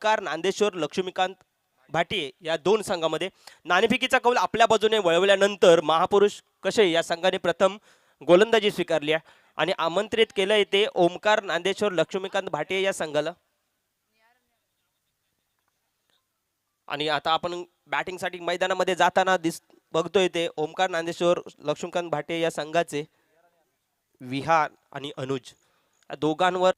ओमकार नांदेश्वर लक्ष्मीकांत भाटिये या दोन संघामध्ये नाणेफेकीचा कौल आपल्या बाजूने वळवल्यानंतर महापुरुष कसे या संघाने प्रथम गोलंदाजी स्वीकारली आहे आणि आमंत्रित केलं ते ओमकार नांदेश्वर लक्ष्मीकांत भाटिये या संघाला. आणि आता आपण बॅटिंगसाठी मैदानामध्ये जाताना बघतोय ते ओमकार नांदेश्वर लक्ष्मीकांत भाटिये या संघाचे विहार आणि अनुज या दोघांवर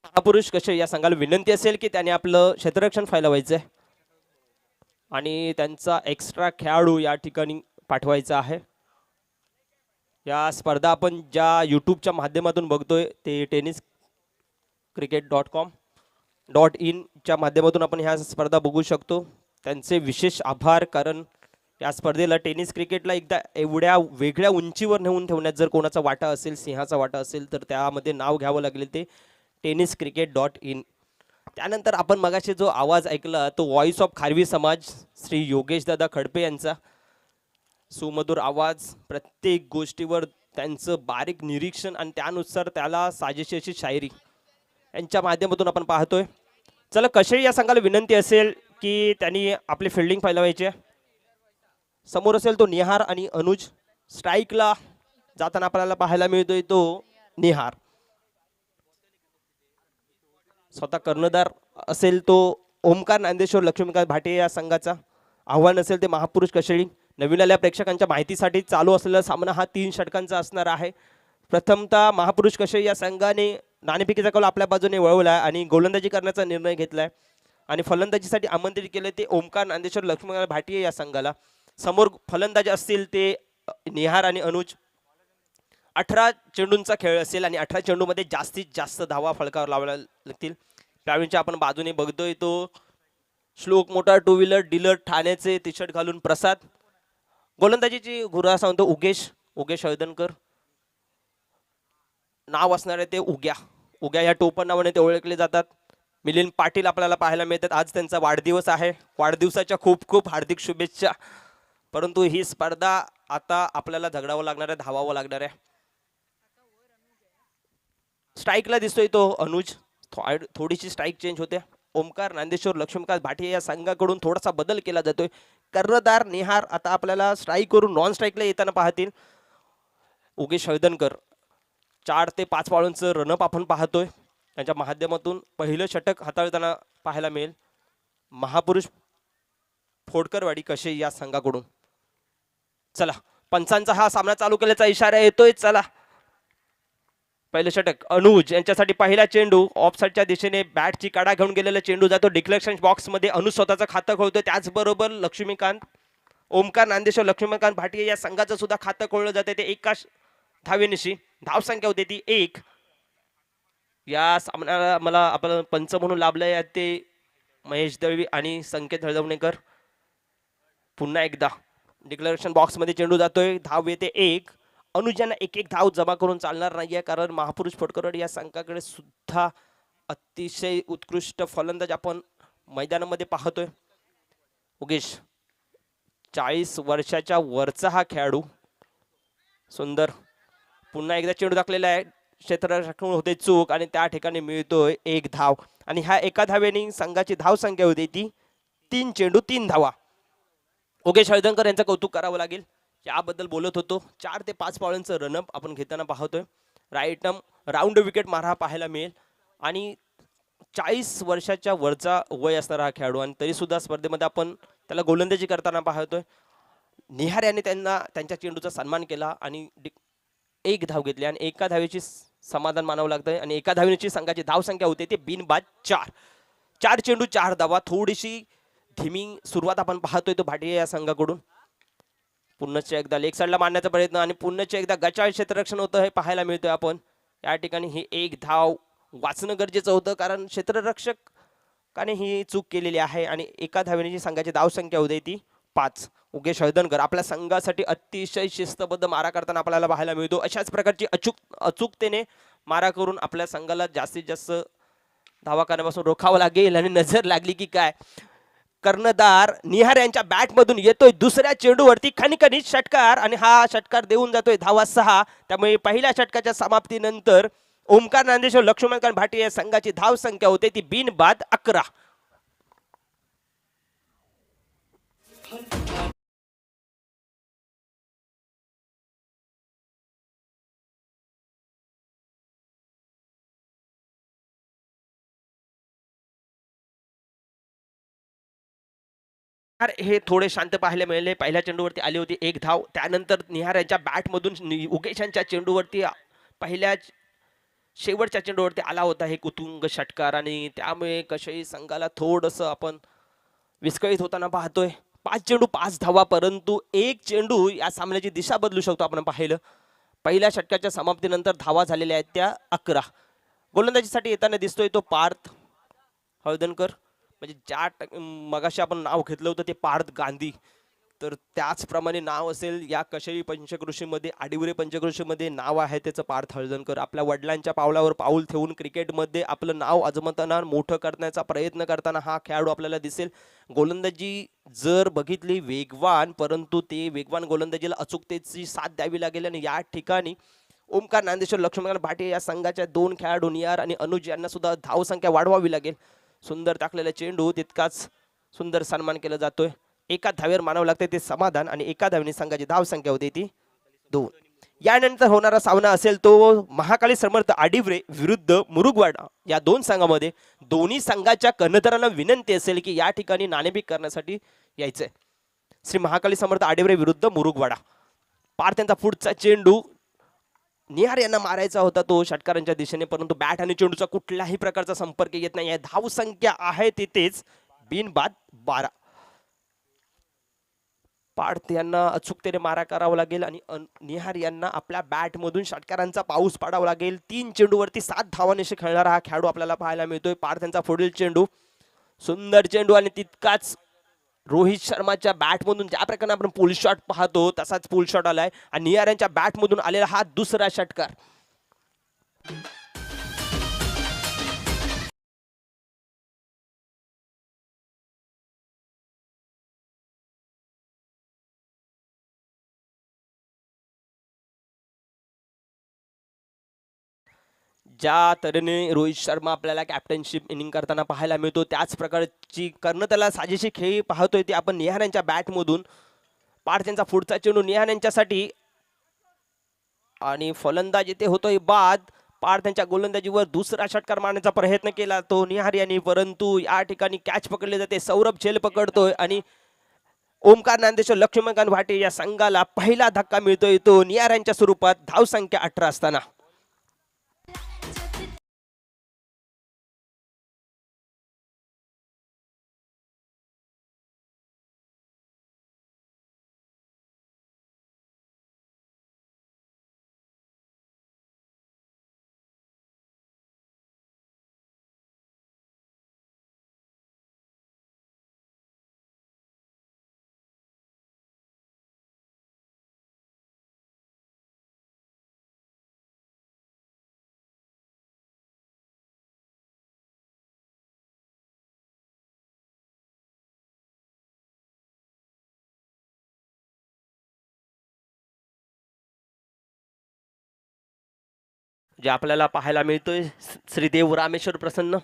महापुरुष कसे या संघाला विनंती असेल की त्याने आपलं क्षेत्ररक्षण फैलावायचं आहे आणि त्यांचा एक्स्ट्रा खेळाडू या ठिकाणी पाठवायचा आहे. या स्पर्धा आपण ज्या यूट्यूबच्या माध्यमातून बघतोय ते टेनिस cricket.com.in च्या माध्यमातून आपण ह्या स्पर्धा बघू शकतो. त्यांचे विशेष आभार, कारण या स्पर्धेला टेनिस क्रिकेटला एकदा एवढ्या वेगळ्या उंचीवर नेऊन ठेवण्यात जर कोणाचा वाटा असेल, सिंहाचा वाटा असेल, तर त्यामध्ये नाव घ्यावं लागेल ते टेनिस cricket.in. त्यानंतर आपण मगाशी जो आवाज ऐकला तो व्हॉइस ऑफ खारवी समाज श्री योगेश दादा खडपे यांचा सुमधुर आवाज, प्रत्येक गोष्टीवर त्यांचं बारीक निरीक्षण आणि त्यानुसार त्याला साजेशी अशी शायरी यांच्या माध्यमातून आपण पाहतोय. चला, कसे या संघाला विनंती असेल की त्यांनी आपली फिल्डिंग फैलावायची आहे. समोर असेल तो निहार आणि अनुज. स्ट्राईकला जाताना आपल्याला पाहायला मिळतोय तो निहार. स्वतः कर्णधार असेल तो ओमकार नांदेश्वर लक्ष्मीकांत भाटिये या संघाचा. आव्हान असेल ते महापुरुष कशेळी. नवीन आलेल्या प्रेक्षकांच्या माहितीसाठी चालू असलेला सामना हा 3 षटकांचा असणार आहे. प्रथमतः महापुरुष कशेळी या संघाने नाणेफेकीचा कौल आपल्या बाजूने वळवला आणि गोलंदाजी करण्याचा निर्णय घेतलाय आणि फलंदाजीसाठी आमंत्रित केले ते ओमकार नांदेश्वर लक्ष्मीकांत भाटिये या संघाला. समोर फलंदाज असतील ते निहार आणि अनुज. 18 चेंडूंचा खेळ असेल आणि 18 चेंडूमध्ये जास्तीत जास्त धावा फलकावर लावायला लागतील. त्यावेळीच्या आपण बाजूने बघतोय तो श्लोक मोठा 2 व्हीलर डीलर ठाण्याचे टी शर्ट घालून प्रसाद. गोलंदाजीची गुरा सांगतो उगेश हळदणकर. नाव असणार आहे ते उग्या या टोपण नावाने ते ओळखले जातात. मिलिंद पाटील आपल्याला पाहायला मिळतात. आज त्यांचा वाढदिवस आहे. वाढदिवसाच्या खूप खूप हार्दिक शुभेच्छा. परंतु ही स्पर्धा आता आपल्याला झगडावं लागणार आहे, धावावं लागणार आहे. स्ट्राईकला दिसतोय तो अनुज. थोडीशी स्ट्राईक चेंज होते. ओमकार नांदेश्वर लक्ष्मीकांत भाटिये या संघाकडून थोडासा बदल केला जातोय. कर्णधार निहार आता आपल्याला स्ट्राईक करून नॉन स्ट्राईकला येताना पाहतील. उगेश हळदणकर 4 ते 5 बॉलांचं रनअप आपण पाहतोय. त्यांच्या माध्यमातून पहिलं षटक हाताळताना पाहायला मिळेल महापुरुष फोडकरवाडी कसे या संघाकडून. चला, पंचांचा हा सामना चालू केल्याचा इशारा येतोय. चला, पहिलं षटक अनुज यांच्यासाठी पहिला चेंडू ऑफ साईडच्या दिशेने बॅटची काढा घेऊन गेलेला चेंडू जातो डिक्लेरेशन बॉक्स मध्ये. अनुज स्वतःचं खातं खोलतोय. त्याचबरोबर लक्ष्मीकांत ओमकार नांदेश्वर लक्ष्मीकांत भाटिये या संघाचं सुद्धा खातं खोललं जाते ते एकाच धावेनिशी. धावसंख्या होते ती 1. या सामन्याला मला आपण पंच म्हणून लाभलंय ते महेश दळवी आणि संकेत हळदवणेकर. पुन्हा एकदा डिक्लेरेशन बॉक्स मध्ये चेंडू जातोय. धाव येते 1. अनुजांना एक धाव जमा करून चालणार नाहीये, कारण महापुरुष फोडकरवाडी या संघाकडे सुद्धा अतिशय उत्कृष्ट फलंदाज आपण मैदानामध्ये पाहतोय. उगेश 40 वर्षाच्या वरचा हा खेळाडू. सुंदर. पुन्हा एकदा चेंडू टाकलेला आहे. क्षेत्ररक्षण होते चूक आणि त्या ठिकाणी मिळतोय 1 धाव आणि ह्या एका धावेने संघाची धाव संख्या होती ती 3 चेंडू 3 धावा. उगेश हळदणकर यांचं कौतुक करावं लागेल. याबद्दल बोलत होतो. 4 ते 5 बॉलांचं रनअप आपण घेताना पाहतोय. राईट आर्म राऊंड विकेट मारा पाहायला मिळेल आणि 40 वर्षाच्या वरचा वय असणारा हा खेळाडू आणि तरी सुद्धा स्पर्धेमध्ये आपण त्याला गोलंदाजी करताना पाहतोय. निहार यांनी त्यांच्या चेंडूचा सन्मान केला आणि 1 धाव घेतली आणि एका धावेची समाधान मानावं लागतंय आणि एका धावेची संघाची धाव संख्या होते ते बिनबाद 4. 4 चेंडू 4 धावा. थोडीशी धीमी सुरुवात आपण पाहतोय तो भाटिये या संघाकडून. पुन्हा एकदा लेग साईडला मारण्याचा प्रयत्न आणि पुन्हा एकदा गचाळ क्षेत्ररक्षण होतं हे पाहायला मिळतोय आपण. या ठिकाणी ही 1 धाव वाचणं गरजेचं होतं, कारण क्षेत्ररक्षकाने ही चूक केलेली आहे आणि एका धावेची संघाची धाव संख्या होती ती 5. उगेश हळदणकर आपल्या संघासाठी अतिशय शिस्तबद्ध मारा करताना आपल्याला पाहायला मिळतो. अशाच प्रकारची अचूकतेने मारा करून आपल्या संघाला जास्तीत जास्त धावा करण्यापासून रोखावं लागेल आणि नजर लागली की काय कर्णधार निहार यांच्या बॅट मधून येतोय दुसऱ्या चेंडूवरती खणखणीत षटकार आणि हा षटकार देऊन जातोय धावा 6. त्यामुळे पहिल्या षटकाच्या समाप्तीनंतर ओमकार नांदेश्वर लक्ष्मणकांत भाटी या संघाची धाव संख्या होते ती बिनबाद 11. हे थोडे शांत पाहायला मिळाले. पहिल्या चेंडूवरती आली होती एक धाव, त्यानंतर निहार यांच्या बॅटमधून उगेश यांच्या चेंडूवरती पहिल्या शेवटच्या चेंडूवरती आला होता हे कुतुंग षटकार आणि त्यामुळे कशाही संघाला थोडंसं आपण विस्कळीत होताना पाहतोय. 5 चेंडू 5 धावा, परंतु एक चेंडू या सामन्याची दिशा बदलू शकतो. आपण पाहिलं पहिल्या षटकाच्या समाप्तीनंतर धावा झालेल्या आहेत त्या 11. गोलंदाजीसाठी येताना दिसतोय तो पार्थ हळदणकर, म्हणजे ज्या मगाशी आपण नाव घेतलं होतं ते पार्थ गांधी, तर त्याचप्रमाणे नाव असेल या कशेरी पंचकृषीमध्ये, आडिवरे पंचकृषीमध्ये नाव आहे त्याचं पार्थ हळदणकर. आपल्या वडिलांच्या पावलावर पाऊल ठेवून क्रिकेटमध्ये आपलं नाव अजमताना मोठं करण्याचा प्रयत्न करताना हा खेळाडू आपल्याला दिसेल. गोलंदाजी जर बघितली वेगवान, परंतु ते वेगवान गोलंदाजीला अचूकतेची साथ द्यावी लागेल आणि या ठिकाणी ओमकार नांदेश्वर लक्ष्मणकांत भाटे या संघाच्या 2 खेळाडू निहार आणि अनुज यांना सुद्धा धावसंख्या वाढवावी लागेल. सुंदर टाकलेला चेंडू, तितकाच सुंदर सन्मान केला जातोय. एका धावेवर मानावं लागतंय ते समाधान आणि एका धावेने संघाची धाव संख्या होती ती 2. यानंतर होणारा सामना असेल तो महाकाली समर्थ आडिवरे विरुद्ध मुरुगवाडा या 2 संघामध्ये. दोन्ही संघाच्या कर्णधारांना विनंती असेल की या ठिकाणी नाणेफेक करण्यासाठी यायचंय. श्री महाकाली समर्थ आडिवरे विरुद्ध मुरुगवाडा. पार त्यांचा पुढचा चेंडू निहार यांना मारायचा होता तो षटकारांच्या दिशेने, परंतु बॅट आणि चेंडूचा कुठल्याही प्रकारचा संपर्क येत नाही. धाव संख्या आहे तिथेच बिनबाद 12. पार्थ यांना अचूकतेने मारा करावा लागेल आणि निहार यांना आपल्या बॅट मधून षटकारांचा पाऊस पाडावा लागेल. 3 चेंडूवरती 7 धावांनिशी खेळणारा हा खेळाडू आपल्याला पाहायला मिळतोय. पार्थ यांचा पुढील चेंडू, सुंदर चेंडू आणि तितकाच रोहित शर्माच्या बॅटमधून ज्या प्रकारे आपण पुल शॉट पाहतो तसाच पुल शॉट आलाय आणि निहार यांच्या बॅटमधून आलेला हा दुसरा षटकार. ज्या तऱ्हेने रोहित शर्मा आपल्याला कॅप्टनशिप इनिंग करताना पाहायला मिळतो त्याच प्रकारची कर्णधाराला साजेशी खेळी पाहतोय ती आपण निहार यांच्या बॅटमधून. पार्थ यांचा पुढचा चेंडू निहार यांच्यासाठी आणि फलंदाज इथे होतोय बाद. पार्थ यांच्या गोलंदाजीवर दुसरा षटकार मारण्याचा प्रयत्न केला तो निहार यांनी, परंतु या ठिकाणी कॅच पकडले जाते. सौरभ झेल पकडतोय आणि ओमकार नांदेश्वर लक्ष्मणकांत भाटे या संघाला पहिला धक्का मिळतोय तो निहार यांच्या स्वरूपात. धाव संख्या 18 असताना जे आपल्याला पाहायला मिळतोय श्रीदेव रामेश्वर प्रसन्न,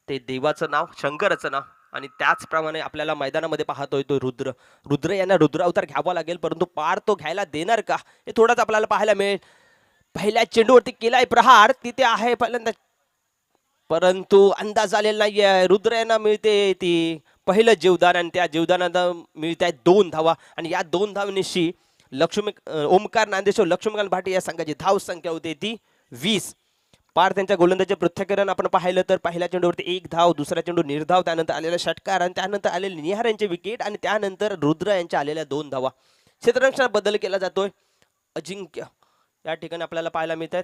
ते देवाचं नाव, शंकराचं नाव आणि त्याचप्रमाणे आपल्याला मैदानामध्ये पाहतोय तो रुद्र. रुद्र यांना रुद्र अवतार घ्यावा लागेल, परंतु पार तो घ्यायला देणार का हे थोडंच आपल्याला पाहायला मिळेल. पहिल्या चेंडूवरती केलाय प्रहार, तिथे आहे पहिल्यांदा, परंतु अंदाज आलेला नाहीये. रुद्र यांना मिळते ती पहिलं जीवदान आणि त्या जीवदानात मिळत आहेत 2 धावा आणि या 2 धावांनिशी ओमकार नांदेश्वर लक्ष्मणकांत भाटे या संघाची धाव संख्या होती ती 20. पार त्यांच्या गोलंदाजी पृथ्वीकरण आपण पाहिलं तर पहिल्या चेंडूवरती 1 धाव, दुसरा चेंडू निर्धाव, त्यानंतर आलेला षटकार आणि त्यानंतर आलेले निहार यांचे विकेट आणि त्यानंतर रुद्र यांच्या आलेल्या 2 धावा. क्षेत्ररक्षणात बदल केला जातोय. अजिंक्य या ठिकाणी आपल्याला पाहायला मिळत आहेत.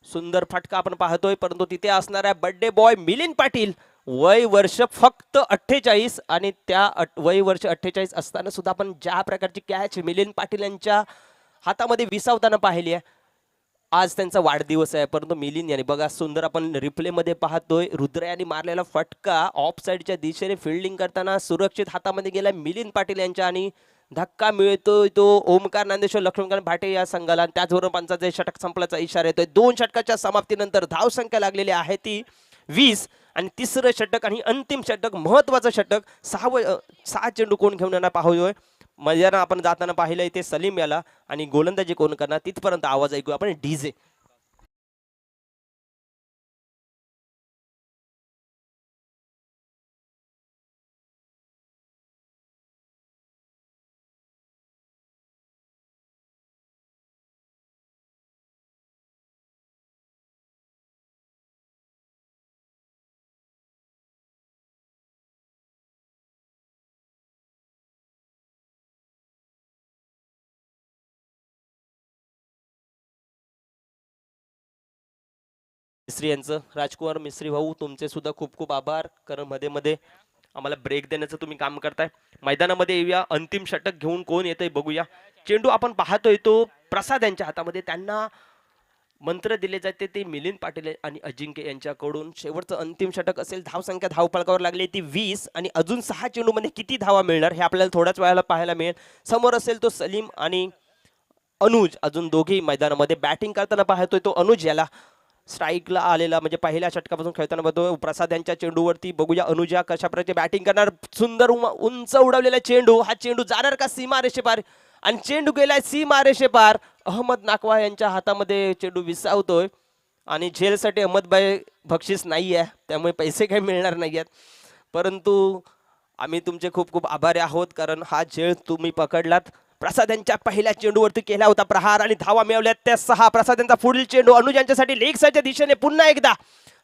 सुंदर फटका आपण पाहतोय, परंतु तिथे असणाऱ्या बर्थडे बॉय मिलिंद पाटील, वय वर्ष फक्त 48 आणि त्या वय वर्ष 48 असताना सुद्धा आपण ज्या प्रकारची कॅच मिलिंद पाटील यांच्या हातामध्ये विसावताना पाहिली आहे. आज त्यांचा वाढदिवस आहे, परंतु मिलिंद याने बघा सुंदर आपण रिप्ले मध्ये पाहतोय रुद्र यांनी मारलेला फटका ऑफ साईडच्या दिशेने फिल्डिंग करताना सुरक्षित हातामध्ये गेला मिलिंद पाटील यांच्या आणि धक्का मिळतोय तो ओमकार नांदेश्वर लक्ष्मीकांत भाटे या संघाला. त्याचबरोबर पंचाचे षटक संपल्याचा इशारा येतोय. 2 षटकाच्या समाप्तीनंतर धाव संख्या लागलेली आहे ती 20 आणि तिसरं षटक आणि अंतिम षटक महत्वाचं षटक 6 चेंडू कोण घेऊन येणार पाहतोय. मैदाना आपण जाताना पाहिलं इथे सलीम याला आणि गोलंदाजी कोण करणार तिथपर्यंत आवाज ऐकू आपण डीजे. मिस्त्री यांचं राजकुमार मिस्त्री भाऊ तुमचे सुद्धा खूप खूप आभार, कारण मध्ये मध्ये आम्हाला ब्रेक देण्याचं तुम्ही काम करताय. मैदानामध्ये येऊया, अंतिम षटक घेऊन कोण येतंय बघूया. चेंडू आपण पाहतोय तो प्रसाद यांच्या हातामध्ये, त्यांना मंत्र दिले जाते ते मिलिंद पाटील आणि अजिंक्य यांच्याकडून. शेवटचं अंतिम षटक असेल. धाव संख्या धावफलकावर लागली ती 20 आणि अजून 6 चेंडूमध्ये किती धावा मिळणार हे आपल्याला थोड्याच वेळाला पाहायला मिळेल. समोर असेल तो सलीम आणि अनुज, अजून दोघेही मैदानामध्ये बॅटिंग करताना पाहतोय तो अनुज याला स्ट्राईकला आलेला म्हणजे पहिल्या षटकापासून खेळताना बघतो. प्रसाद यांच्या चेंडूवरती बघूया अनुजा कशा प्रकारे बॅटिंग करणार. सुंदर उंच उडवलेला चेंडू, हा चेंडू जाणार का सीमा रेषेपार आणि चेंडू गेलाय सीमा रेषेपार. अहमद नाकवा यांच्या हातामध्ये चेंडू विसावतोय आणि झेलसाठी अहमदभाई बक्षीस नाही आहे, त्यामुळे पैसे काही मिळणार नाही आहेत, परंतु आम्ही तुमचे खूप खूप आभारी आहोत कारण हा झेल तुम्ही पकडलात. प्रसाद यांच्या पहिल्या चेंडूवरती केला होता प्रहार आणि धावा मिळवल्यात त्या 6. प्रसाद यांचा पुढील चेंडू अनुज यांच्यासाठी लेग साईडच्या दिशेने पुन्हा एकदा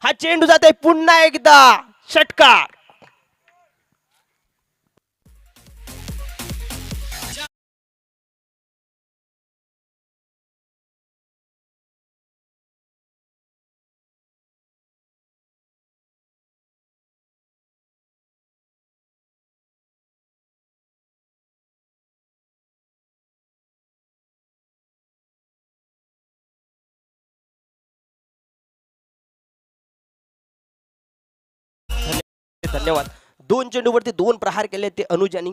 हा चेंडू जातोय पुन्हा एकदा षटकार. धन्यवाद. 2 चेंडूवरती 2 प्रहार केले ते अनुज यांनी.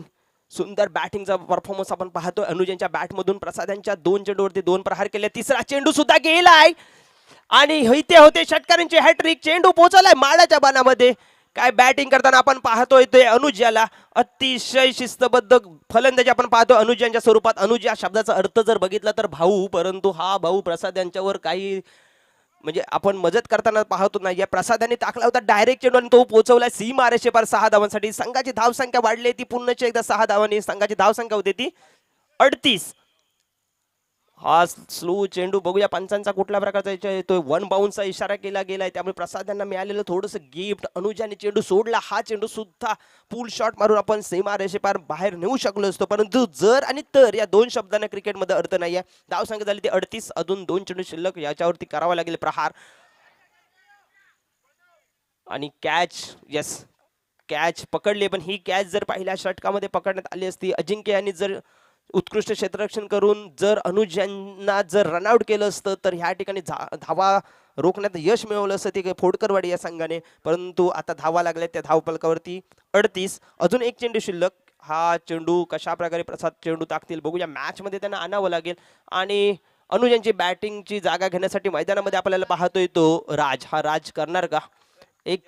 सुंदर बॅटिंगचा परफॉर्मन्स आपण पाहतोय अनुज यांच्या बॅटमधून. प्रसाद यांच्या 2 चेंडूवरती 2 प्रहार केले. तिसरा चेंडू सुद्धा गेलाय आणि इथे होते षटकारांची हॅट्रिक. चेंडू पोहोचलाय माळाच्या बाणामध्ये. काय बॅटिंग करताना आपण पाहतोय ते अनुज याला अतिशय शिस्तबद्ध फलंदाजी आपण पाहतोय अनुज यांच्या स्वरूपात. अनुज या शब्दाचा अर्थ जर बघितला तर भाऊ, परंतु हा भाऊ प्रसाद यांच्यावर काही म्हणजे आपण मदत करताना पाहतो ना. या प्रसादाने टाकला होता डायरेक्ट चेंडू आणि तो पोहोचवला सीमा रेषेपार 6 धावांसाठी. संघाची धावसंख्या वाढली ती पुन्हा एकदा 6 धावांनी. संघाची धावसंख्या होती ती 38. हा स्लो चेंडू बघूया पंचांचा कुठल्या प्रकारचा येतोय. 1 बाउन्सचा इशारा केला गेलाय, त्यामुळे प्रसाद यांना मिळालेलं थोडंसं गिफ्ट. अनुजाने चेंडू सोडला. हा चेंडू सुद्धा पुल शॉट मारून आपण सीमा रेषेपार बाहेर नेऊ शकलो असतो, परंतु जर आणि तर या 2 शब्दांना क्रिकेटमध्ये अर्थ नाही आहे. धावसंख्या झाली ती 38. अजून 2 चेंडू शिल्लक, याच्यावरती करावा लागेल प्रहार आणि कॅच. यस, कॅच पकडली, पण ही कॅच जर पहिल्या षटकामध्ये पकडण्यात आली असती, अजिंक्य यांनी जर उत्कृष्ट क्षेत्ररक्षण करून जर अनुज यांना जर रनआउट केलं असतं तर ह्या ठिकाणी धावा रोखण्यात यश मिळवलं असतं ते फोडकरवाडी या संघाने, परंतु आता धावा लागल्या त्या धावफलकावरती 38. अजून 1 चेंडू शिल्लक. हा चेंडू कशा प्रकारे प्रसाद चेंडू टाकतील बघूया. मॅच मध्ये त्यांना आणावं लागेल आणि अनुज यांची बॅटिंगची जागा घेण्यासाठी मैदानामध्ये आपल्याला पाहतोय तो राज. हा राज करणार का? 1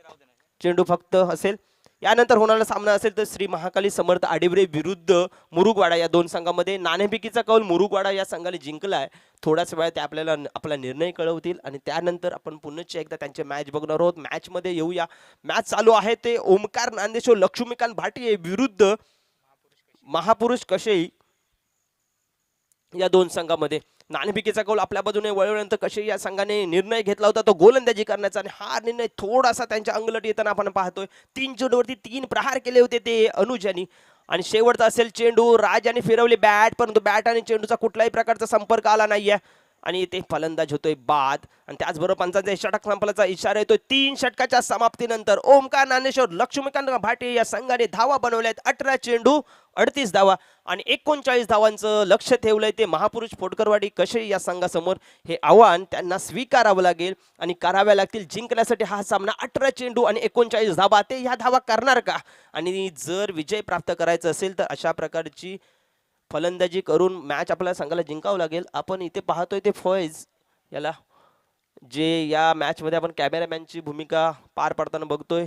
चेंडू फक्त असेल. यानंतर होणारा सामना असेल तर श्री महाकाली समर्थ आडिवरे विरुद्ध मुरुगवाडा या 2 संघामध्ये. नाणेफेकीचा कौल मुरुगवाडा या संघाने जिंकलाय. थोड्याच वेळात ते आपल्याला आपला निर्णय कळवतील आणि त्यानंतर आपण पुन्हा एकदा त्यांचे मॅच बघणार आहोत. मॅच मध्ये येऊया. मॅच चालू आहे ते ओमकार नांदेश्वर लक्ष्मीकांत भाटिये विरुद्ध महापुरुष कशेई या 2 संघामध्ये. नाणेफेकीचा कौल आपल्या बाजूने वळवल्यानंतर कशेई या संघाने निर्णय घेतला होता तो गोलंदाजी करण्याचा आणि हा निर्णय थोडासा त्यांच्या अंगलट येताना आपण पाहतोय. 3 चेंडूवरती 3 प्रहार केले होते ते अनुज यांनी आणि शेवटचा असेल चेंडू. राज यांनी फिरवली बॅट, परंतु बॅट आणि चेंडूचा कुठलाही प्रकारचा संपर्क आला नाहीये आणि ते फलंदाज होतोय बाद. आणि त्याचबरोबर पंचांचा षटक संपल्याचा इशारा येतोय. 3 षटकाच्या समाप्तीनंतर ओमकार नांदेश्वर लक्ष्मीकांत भाटे या संघाने धावा बनवल्यात. 18 चेंडू 38 धावा आणि 39 धावांचं लक्ष ठेवलंय ते महापुरुष फोटकरवाडी कसे या संघासमोर. हे आव्हान त्यांना स्वीकारावं लागेल आणि कराव्या लागतील जिंकण्यासाठी. हा सामना 18 चेंडू आणि 39 धावा, ते ह्या धावा करणार का? आणि जर विजय प्राप्त करायचा असेल तर अशा प्रकारची फलंदाजी करून मॅच आपल्याला संघाला जिंकावं लागेल. आपण इथे पाहतोय ते फैज याला, जे या मॅचमध्ये आपण कॅमेरामॅनची भूमिका पार पाडताना बघतोय.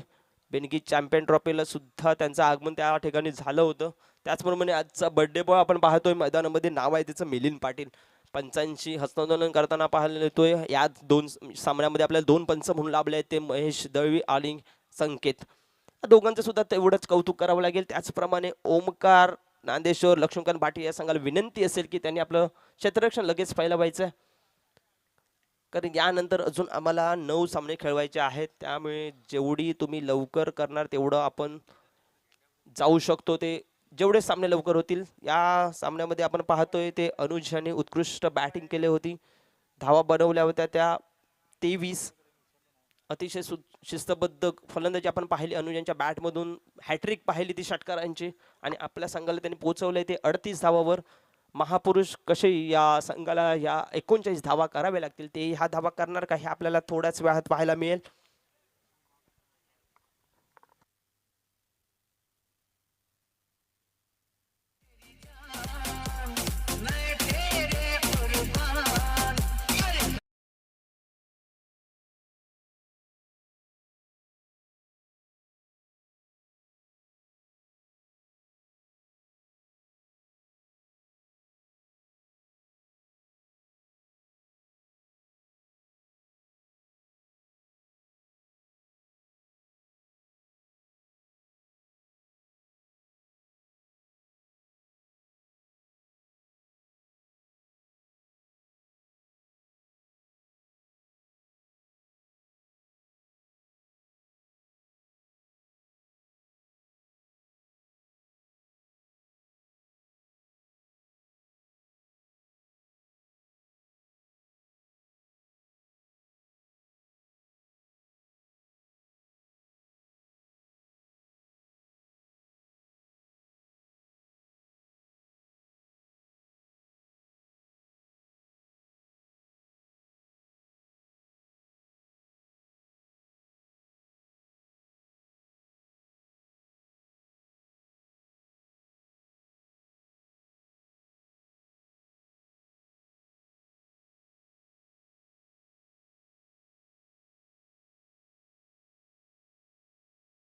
बेनगी चॅम्पियन ट्रॉफीला सुद्धा त्यांचं आगमन त्या ठिकाणी झालं होतं. त्याचप्रमाणे आजचा बर्थडे बॉय आपण पाहतोय मैदानामध्ये, नाव आहे त्याचं मिलिंद पाटील. पंचांची हस्तांदोलन करताना पाहायला येतोय. या दोन सामन्यामध्ये आपल्याला 2 पंच म्हणून लाभले आहेत, ते महेश दळवी आणि संकेत. दोघांचं सुद्धा तेवढंच कौतुक करावं लागेल. त्याचप्रमाणे ओमकार नांदेश्वर लक्ष्मीकांत भाटी या संघाला विनंती असेल की त्यांनी आपलं क्षेत्ररक्षण लगेच पाहायला व्हायचं, कारण यानंतर अजून आम्हाला 9 सामने खेळवायचे आहेत. त्यामुळे जेवढी तुम्ही लवकर करणार तेवढं आपण जाऊ शकतो. ते जेवढे सामने लवकर होतील. या सामन्यामध्ये आपण पाहतोय ते अनुज यांनी उत्कृष्ट बॅटिंग केली होती. धावा बनवल्या होत्या त्या 23. अतिशय शिस्तबद्ध फलंदाजी आपण पाहिली. अनुज यांच्या बॅटमधून हॅट्रिक पाहिली ती षटकारांची आणि आपल्या संघाला त्यांनी पोहोचवलंय ते 38 धावावर. महापुरुष कसे या संघाला या 39 धावा कराव्या लागतील, ते ह्या धावा करणार का हे आपल्याला थोड्याच वेळात पाहायला मिळेल.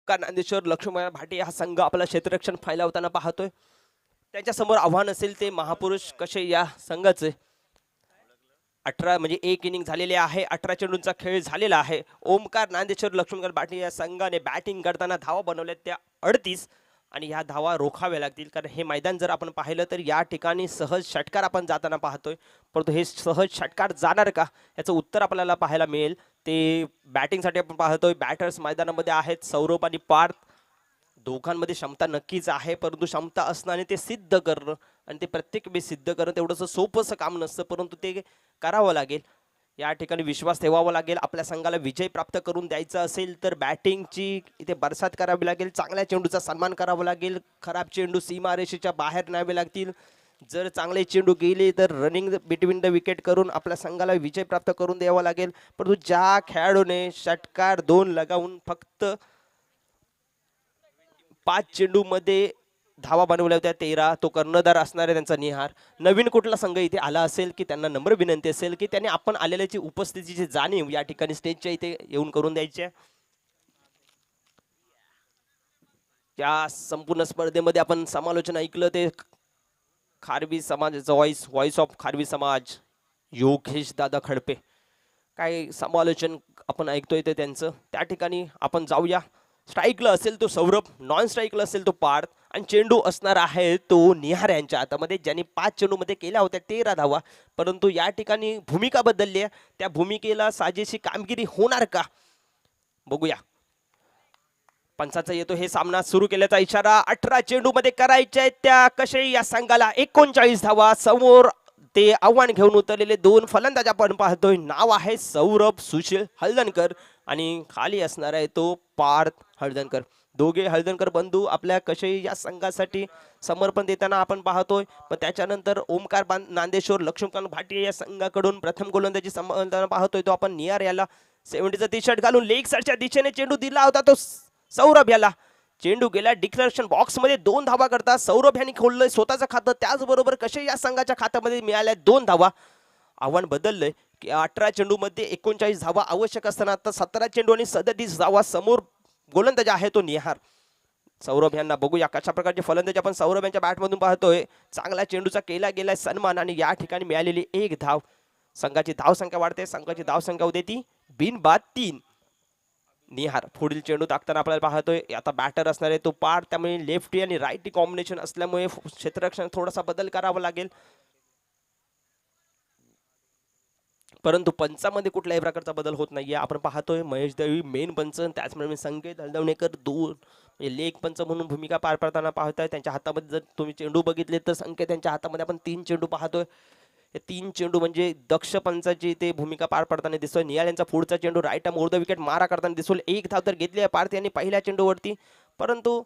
नांदेश्वर लक्ष्मण भाटे हा संघ आपला क्षेत्ररक्षण फैलावताना पाहतोय. त्यांच्यासमोर आव्हान असेल ते महापुरुष कसे या संघाचे. 18 म्हणजे 1 इनिंग झालेले आहे. 18 चेंडूंचा खेळ झालेला आहे. ओमकार नांदेश्वर लक्ष्मण भाटे या संघाने बॅटिंग करताना धावा बनवल्या त्या 38 आणि ह्या धावा रोखाव्या लागतील, कारण हे मैदान जर आपण पाहिलं तर या ठिकाणी सहज षटकार आपण जाताना पाहतोय, परंतु हे सहज षटकार जाणार का याचं उत्तर आपल्याला पाहायला मिळेल. ते बॅटिंगसाठी आपण पाहतोय बॅटर्स मैदानामध्ये आहेत. सौरभ आणि पार्थ दोघांमध्ये क्षमता नक्कीच आहे, परंतु क्षमता असणारे ते सिद्ध करणं आणि ते प्रत्येक वेळी सिद्ध करणं तेवढंसं सोपंसं काम नसतं, परंतु ते करावं लागेल. या ठिकाणी विश्वास ठेवावा लागेल. आपल्या संघाला विजय प्राप्त करून द्यायचा असेल तर बॅटिंगची इथे बरसात करावी लागेल. चांगल्या चेंडूचा सन्मान करावा लागेल. खराब चेंडू सीमारेषेच्या बाहेर न्यावे लागतील. जर चांगले चेंडू गेले तर रनिंग बिटवीन द विकेट करून आपल्या संघाला विजय प्राप्त करून द्यावा लागेल. परंतु ज्या खेळाडूने षटकार 2 लगावून फक्त 5 चेंडूमध्ये धावा बनवल्या होत्या 13, तो कर्णधार असणार आहे त्यांचा निहार. नवीन कुठला संघ इथे आला असेल की त्यांना नम्र विनंती असेल की त्यांनी आपण आलेल्याची उपस्थितीची जाणीव या ठिकाणी स्टेजच्या इथे येऊन करून द्यायची. या संपूर्ण स्पर्धेमध्ये आपण समालोचन ऐकलं ते खारवी समाजाचा व्हॉइस ऑफ खारवी समाज योगेश दादा खडपे, काय समालोचन आपण ऐकतोय ते त्यांचं. त्या ठिकाणी आपण जाऊया. स्ट्राईकला असेल तो सौरभ, नॉन स्ट्राईकला असेल तो पार्थ आणि चेंडू असणार आहे तो निहार यांच्या हातामध्ये, ज्यांनी 5 चेंडूमध्ये केल्या होत्या 13 धावा. परंतु या ठिकाणी भूमिका बदलली आहे. त्या भूमिकेला साजेशी कामगिरी होणार का बघूया. पंचाचा येतो हे सामना सुरू केल्याचा इशारा. 18 चेंडूमध्ये करायच्या त्या कसे या संघाला 39 धावा. समोर ते आव्हान घेऊन उतरलेले 2 फलंदाज आपण पाहतोय. नाव आहे सौरभ सुशील हळदणकर आणि खाली असणार आहे तो पार्थ हळदणकर. दोघे हळदणकर बंधू आपल्या कशेही या संघासाठी समर्पण देताना आपण पाहतोय. पण त्याच्यानंतर ओमकार नांदेश्वर लक्ष्मीकांत भाटिया या संघाकडून प्रथम गोलंदाजी संबंधाने पाहतोय तो आपण नियार याला 70चा टी शर्ट घालून लेग साईडच्या दिशेने चेंडू दिला होता तो सौरभ याला. चेंडू गेला डिक्लेरेशन बॉक्स मध्ये 2 धावा करता सौरभ यांनी खोललंय स्वतःचं खातं. त्याचबरोबर कसे या संघाच्या खात्यामध्ये मिळाल्या 2 धावा. आव्हान बदललंय की 18 चेंडू मध्ये 39 धावा आवश्यक असताना आता 17 चेंडू आणि 37 धावा. समोर गोलंदाज आहे तो निहार. सौरभ यांना बघूया कशा प्रकारचे फलंदाज आपण सौरभ यांच्या बॅटमधून पाहतोय. चांगला चेंडूचा केला गेलाय सन्मान आणि या ठिकाणी मिळालेली 1 धाव. संघाची धाव संख्या वाढते. संघाची धाव संख्या होते ती बिनबाद 3. निहार पुढील चेंडू टाकताना आपल्याला पाहतोय आता बॅटर असणार आहे तो पार. त्यामुळे लेफ्टी आणि राईटी कॉम्बिनेशन असल्यामुळे क्षेत्ररक्षण थोडासा बदल करावा लागेल. परंतु पंचामध्ये कुठल्याही प्रकारचा बदल होत नाहीये. आपण पाहतोय महेश दळवी मेन पंच, त्याचप्रमाणे संकेत हलदवणेकर दोन लेग पंच म्हणून भूमिका पार पाडताना पाहताय. त्यांच्या हातामध्ये जर तुम्ही चेंडू बघितले तर संकेत त्यांच्या हातामध्ये आपण 3 चेंडू पाहतोय. हे 3 चेंडू म्हणजे दक्ष पंचाची ते भूमिका पार पाडताना दिसतोय. निहाल यांचा पुढचा चेंडू right arm over the wicket मारा करताना दिसतोय. 1 धाव तर घेतली आहे पार्थ यांनी पहिल्या चेंडूवरती. परंतु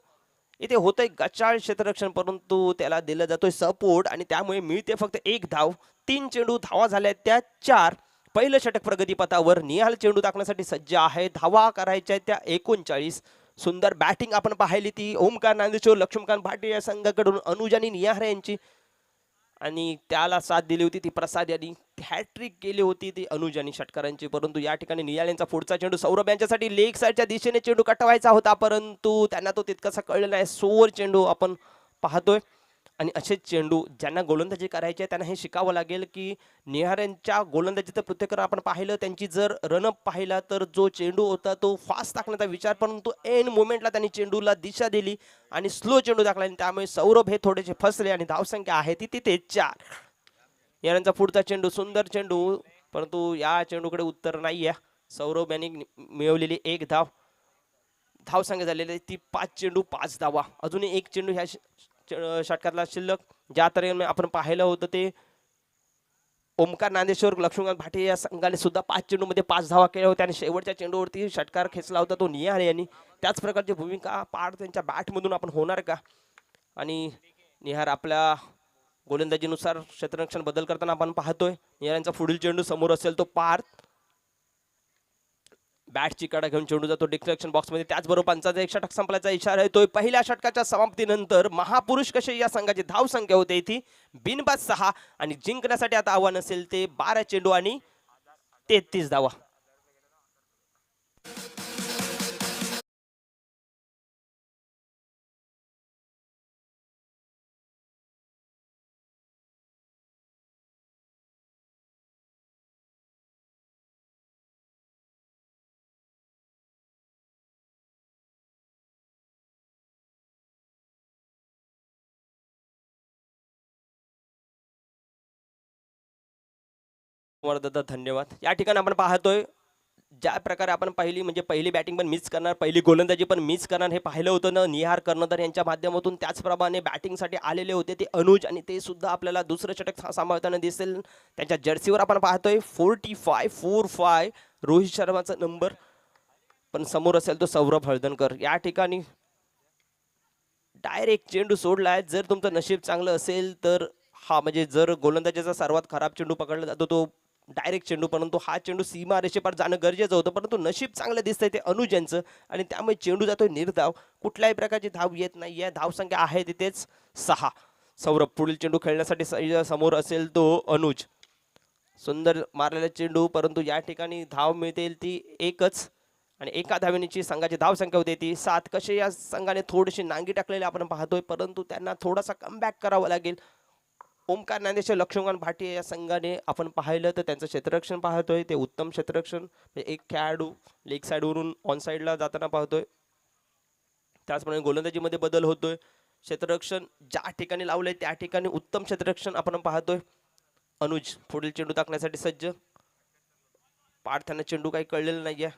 इथे होतंय गचाळ क्षेत्ररक्षण परंतु त्याला दिला जातोय सपोर्ट आणि त्यामुळे मिळते फक्त 1 धाव. 3 चेंडू धावा झाल्या त्या 4. पहिलं षटक प्रगतीपथावर. निहाल चेंडू टाकण्यासाठी सज्ज आहे. धावा करायच्या त्या 39. सुंदर बॅटिंग आपण पाहिली ती ओमकार नांदेश्वर लक्ष्मीकांत भाटे या संघाकडून अनुज आणि निहार यांची. आणि त्याला साथ दिली होती ती प्रसाद यांनी. हॅट्रिक केली होती ती अनुज आणि षटकारांची. परंतु या ठिकाणी निहाल यांचा पुढचा चेंडू सौरभ यांच्यासाठी लेग साईडच्या दिशेने चेंडू कटवायचा होता परंतु त्यांना तो तितकासा कळलेला नाही. सोवर चेंडू आपण पाहतोय. आणि असेच चेंडू ज्यांना गोलंदाजी करायची आहे त्यांना हे शिकावं लागेल की निहार यांच्या गोलंदाजीचं पृथक्करण आपण पाहिलं. त्यांची जर रनअप पाहिला तर जो चेंडू होता तो फास्ट टाकण्याचा विचार परंतु एन मोमेंटला त्यांनी चेंडूला दिशा दिली आणि स्लो चेंडू टाकला आणि त्यामुळे सौरभ हे थोडेसे फसले आणि धावसंख्या आहे ती तिथे 4. यांचा पुढचा चेंडू सुंदर चेंडू परंतु या चेंडूकडे उत्तर नाही आहे. सौरभ यांनी मिळवलेली 1 धाव. धावसंख्या झालेली ती 5 चेंडू 5 धावा. अजूनही 1 चेंडू ह्या षटकातला शिल्लक. ज्या तऱ्हेने आपण पाहिलं होतं ते ओमकार नांदेश्वर लक्ष्मीकांत भाटे या संघाने सुद्धा 5 चेंडूमध्ये 5 धावा केल्या होत्या आणि शेवटच्या चेंडूवरती षटकार खेचला होता तो निहार यांनी. त्याच प्रकारची भूमिका पार त्यांच्या बॅटमधून आपण होणार का. आणि निहार आपल्या गोलंदाजीनुसार क्षेत्ररक्षण बदल करताना आपण पाहतोय. निहार यांचा पुढील चेंडू समोर असेल तो पार. बॅटची कडा घेऊन चेंडू जातो डिक्लेरेशन बॉक्समध्ये. त्याचबरोबर पंचाचा 1 षटक संपल्याचा इशारा येतोय. पहिल्या षटकाच्या समाप्तीनंतर महापुरुष कसे या संघाची धाव संख्या होते ती बिनबाद 6 आणि जिंकण्यासाठी आता आव्हान असेल ते 12 चेंडू आणि 33 धावा. दादा धन्यवाद. या ठिकाणी आपण पाहतोय ज्या प्रकारे आपण पहिली बॅटिंग पण मिस करणार, पहिली गोलंदाजी पण मिस करणार हे पाहिलं होतं ना निहार कर्णधार यांच्या माध्यमातून. त्याचप्रमाणे बॅटिंगसाठी आलेले होते ते अनुज आणि ते सुद्धा आपल्याला दुसरं षटक सांभाळताना दिसेल. त्यांच्या जर्सीवर आपण पाहतोय 45 रोहित शर्माचा नंबर पण समोर असेल तो सौरभ हळदणकर. या ठिकाणी डायरेक्ट चेंडू सोडलाय. जर तुमचं नशीब चांगलं असेल तर हा म्हणजे जर गोलंदाजीचा सर्वात खराब चेंडू पकडला जातो तो डायरेक्ट चेंडू. परंतु हा चेंडू सीमा रेषेपार जाणं गरजेचं होतं परंतु नशीब चांगलं दिसतंय ते अनुज यांचं आणि त्यामुळे चेंडू जातोय निर्धाव. कुठल्याही प्रकारची धाव येत नाहीये. धावसंख्या आहे तिथेच 6. सौरभ पुढील चेंडू खेळण्यासाठी समोर असेल तो अनुज. सुंदर मारलेला चेंडू परंतु या ठिकाणी धाव मिळतील ती 1च आणि 1 धावेची संघाची धाव संख्या होती ती 7. कसे या संघाने थोडीशी नांगी टाकलेली आपण पाहतोय परंतु त्यांना थोडासा कमबॅक करावा लागेल. ओमकार नांदेश्वर लक्ष्मीकांत भाटे या संघाने आपण पाहिलं तर त्यांचं क्षेत्ररक्षण पाहतोय ते उत्तम क्षेत्ररक्षण. एक खेळाडू लेग साईडवरून ऑन साईडला जाताना पाहतोय. त्याचप्रमाणे गोलंदाजीमध्ये बदल होतोय. क्षेत्ररक्षण ज्या ठिकाणी लावलंय त्या ठिकाणी उत्तम क्षेत्ररक्षण आपण पाहतोय. अनुज पुढील चेंडू टाकण्यासाठी सज्ज. पार्थांना चेंडू काही कळलेलं नाहीये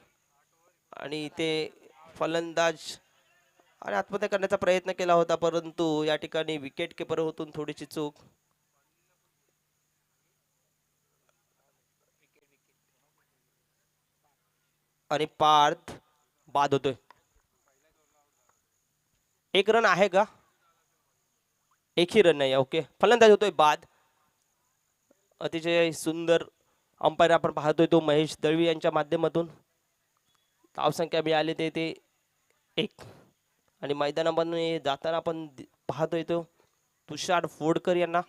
आणि ते फलंदाज आणि आत्महत्या करण्याचा प्रयत्न केला होता परंतु या ठिकाणी विकेट किपर होतून थोडीशी चूक. आणि पार्थ बाद होतोय. एक रन आहे का? एकही रन नाही. ओके, फलंदाज होतोय बाद. अतिशय सुंदर अंपायर आपण पाहतोय तो महेश दळवी यांच्या माध्यमातून. धावसंख्या मिळाली ते 1 आणि मैदानामध्ये जाताना आपण पाहतोय तो तुषार फोडकर यांना.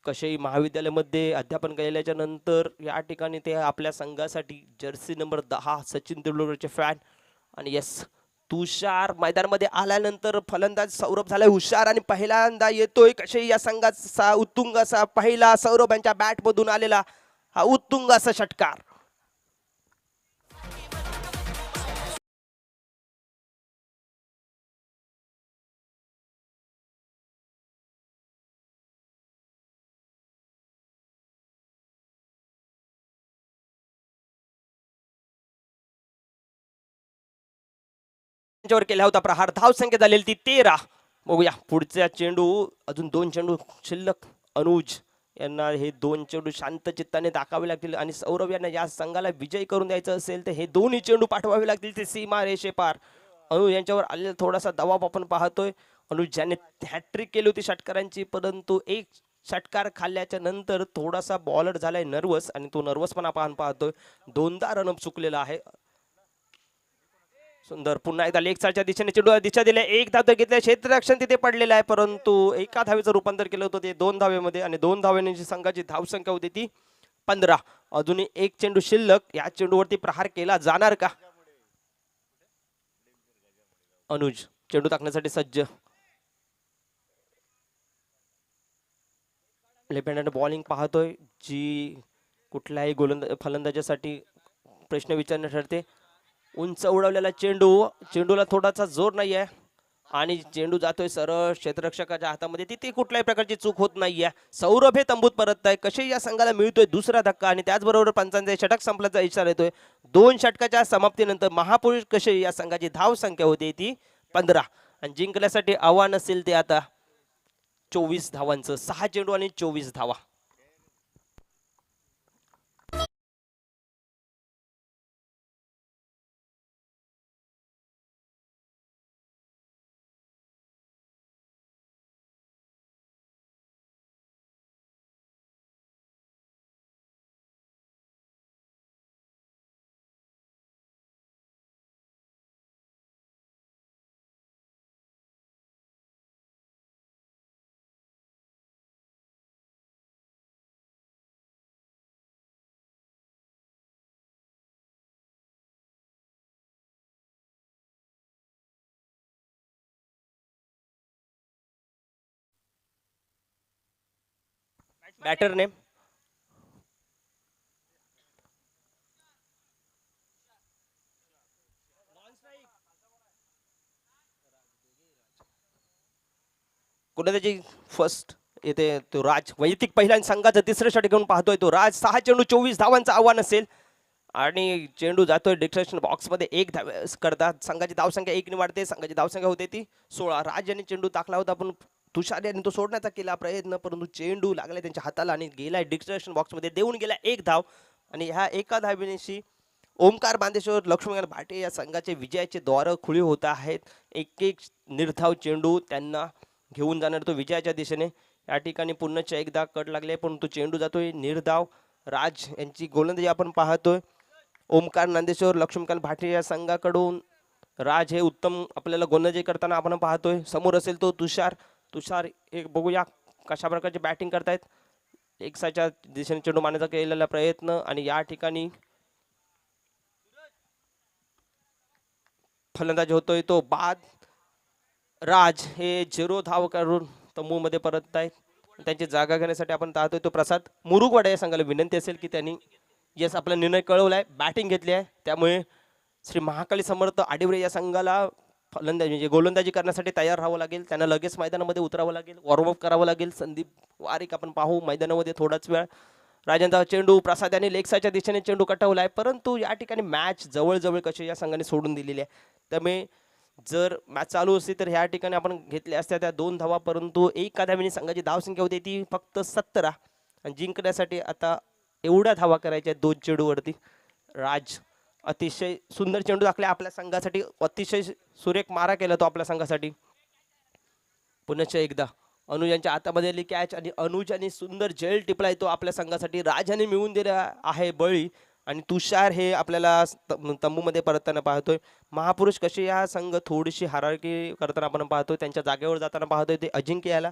कशेही महाविद्यालयामध्ये अध्यापन केल्याच्या नंतर या ठिकाणी ते आपल्या संघासाठी जर्सी नंबर 10 सचिन तेंडुलकरचे फॅन. आणि यस, तुषार मैदानामध्ये आल्यानंतर फलंदाज सौरभ झालाय हुशार आणि पहिल्यांदा येतोय कशेही या संघाचा उत्तुंग असा पहिला सौरभ यांच्या बॅट मधून आलेला हा उत्तुंग असा षटकार. केला होता प्रहार. धाव संख्या झालेली ती 13. बघूया पुढचा चेंडू, अजून 2 चेंडू शिल्लक. अनुज यांना हे 2 चेंडू शांत चित्ताने दाखवावे लागतील आणि सौरभ यांना या संघाला विजय करून द्यायचं असेल तर हे दोन्ही चेंडू पाठवावे लागतील ते सीमा रेषे पार. अनुज यांच्यावर आलेला थोडासा दबाव आपण पाहतोय. अनुज ज्याने हॅट्रिक केली होती षटकारांची, परंतु एक षटकार खाल्ल्याच्या नंतर थोडासा बॉलर झालाय नर्वस आणि तो नर्वसपणा आपण पाहतोय. 2दा रन चुकलेला आहे. सुंदर, पुन्हा एकदा लेग साईडच्या दिशेने चेंडू दिशा दिल्या. 1 धाव घेतल्या, क्षेत्ररक्षण तिथे पडलेलं आहे, परंतु एका धावेचं रूपांतर केलं होतं ते 2 धावेमध्ये आणि 2 धावेने संघाची धावसंख्या होती ती 15. अजूनही 1 चेंडू शिल्लक. या चेंडूवरती प्रहार केला जाणार का? अनुज चेंडू टाकण्यासाठी सज्ज. लेफ्ट हँड बॉलिंग पाहतोय जी कुठल्याही फलंदाजासाठी प्रश्न विचारणे ठरते. उंच उडवलेला चेंडूला थोडासा जोर नाही आहे आणि चेंडू जातोय सरळ क्षेत्ररक्षकाच्या हातामध्ये. तिथे कुठल्याही प्रकारची चूक होत नाहीये. सौरभ हे तंबूत परत आहे. कसे या संघाला मिळतोय दुसरा धक्का आणि त्याचबरोबर पंचांचा षटक संपल्याचा इशारा येतोय. 2 षटकाच्या समाप्तीनंतर महापुरुष कसे या संघाची धाव संख्या होती ती 15 आणि जिंकण्यासाठी आव्हान असेल ते आता 24 धावांचं. 6 चेंडू आणि 24 धावा. बॅटर नेम कुणाची फर्स्ट येते तो राज. वैयक्तिक पहिल्या संघाचं तिसरं षटक घेऊन पाहतोय तो राज. 6 चेंडू 24 धावांचं आव्हान असेल आणि चेंडू जातोय डिस्ट्रॅक्शन बॉक्स मध्ये. 1 धाव करतात. संघाची धावसंख्या 1 ने वाढते. संघाची धावसंख्या होते ती 16. राज यांनी चेंडू टाकला होता पण तुषार यांनी तो सोडण्याचा केला प्रयत्न, परंतु चेंडू लागला त्यांच्या हाताला आणि गेलाय डिस्ट्रॅक्शन बॉक्स मध्ये. देऊन गेला 1 धाव आणि ह्या एका धावेशी ओमकार बांदेश्वर लक्ष्मण भाटे या संघाचे विजयाचे द्वार खुली होत आहेत. एक निर्धाव चेंडू त्यांना घेऊन जाणार तो विजयाच्या दिशेने. या ठिकाणी पुन्हा एकदा कट लागले पण तो चेंडू जातोय निर्धाव. राज यांची गोलंदाजी आपण पाहतोय. ओमकार नंदेश्वर लक्ष्मीकांत भाटे या संघाकडून राज हे उत्तम आपल्याला गोलंदाजी करताना आपण पाहतोय. समोर असेल तो तुषार एक बघूया कशा प्रकारची बॅटिंग करतायत. एक साईडच्या दिशेने चेंडू मारण्याचा केलेला प्रयत्न आणि या ठिकाणी फलंदाजी होतोय तो बाद. राज हे 0 धाव करून तंबूमध्ये परत आहेत. त्यांची जागा घेण्यासाठी आपण पाहतोय तो प्रसाद मुरुगवाडा या संघाला विनंती असेल की त्यांनी यस आपला निर्णय कळवलाय, बॅटिंग घेतली आहे, त्यामुळे श्री महाकाली समर्थ आडिवरे या संघाला फलंदाजी म्हणजे गोलंदाजी करण्यासाठी तयार राहावं लागेल. त्यांना लगेच मैदानामध्ये उतरावं लागेल, वॉर्मअप करावं लागेल. संदीप वारिक आपण पाहू मैदानामध्ये थोडाच वेळ. राजांचा चेंडू प्रसाद यांनी लेग साईडच्या दिशेने चेंडू कटवलाय, परंतु या ठिकाणी मॅच जवळजवळ कशी या संघाने सोडून दिलेली आहे. त्यामुळे जर मॅच चालू असती तर ह्या ठिकाणी आपण घेतल्या असत्या त्या 2 धावा, परंतु एका धावेने संघाची धावसंख्या होती ती फक्त 17 आणि जिंकण्यासाठी आता एवढ्या धावा करायच्या 2 चेंडूवरती. राज अतिशय सुंदर चेंडू टाकला आपल्या संघासाठी, अतिशय सुरेख मारा केला तो आपल्या संघासाठी. पुनश्च एकदा अनुज यांच्या हातामध्ये आली कॅच आणि अनुज आणि सुंदर झेल टिपलाय तो आपल्या संघासाठी. राजाने मिळवून दिला आहे बळी आणि तुषार हे आपल्याला तंबूमध्ये परतताना पाहतोय. महापुरुष कसे या संघ थोडीशी हारारकी करताना आपण पाहतोय, त्यांच्या जागेवर जाताना पाहतोय ते अजिंक्य याला.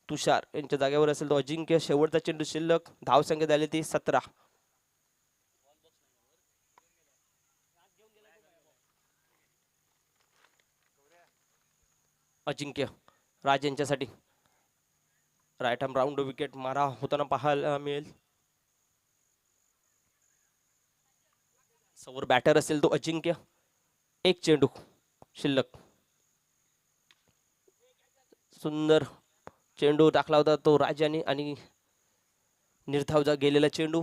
तुषार यांच्या जागेवर असेल तो अजिंक्य. शेवटचा चेंडू शिल्लक, धावसंख्या झाली ती 17. अजिंक्य राज यांच्यासाठी राईट आर्म राऊंड विकेट मारा होताना पाहायला मिळेल. समोर बॅटर असेल तो अजिंक्य. एक चेंडू शिल्लक. सुंदर चेंडू टाकला होता तो राजाने आणि निर्धाव गेलेला चेंडू.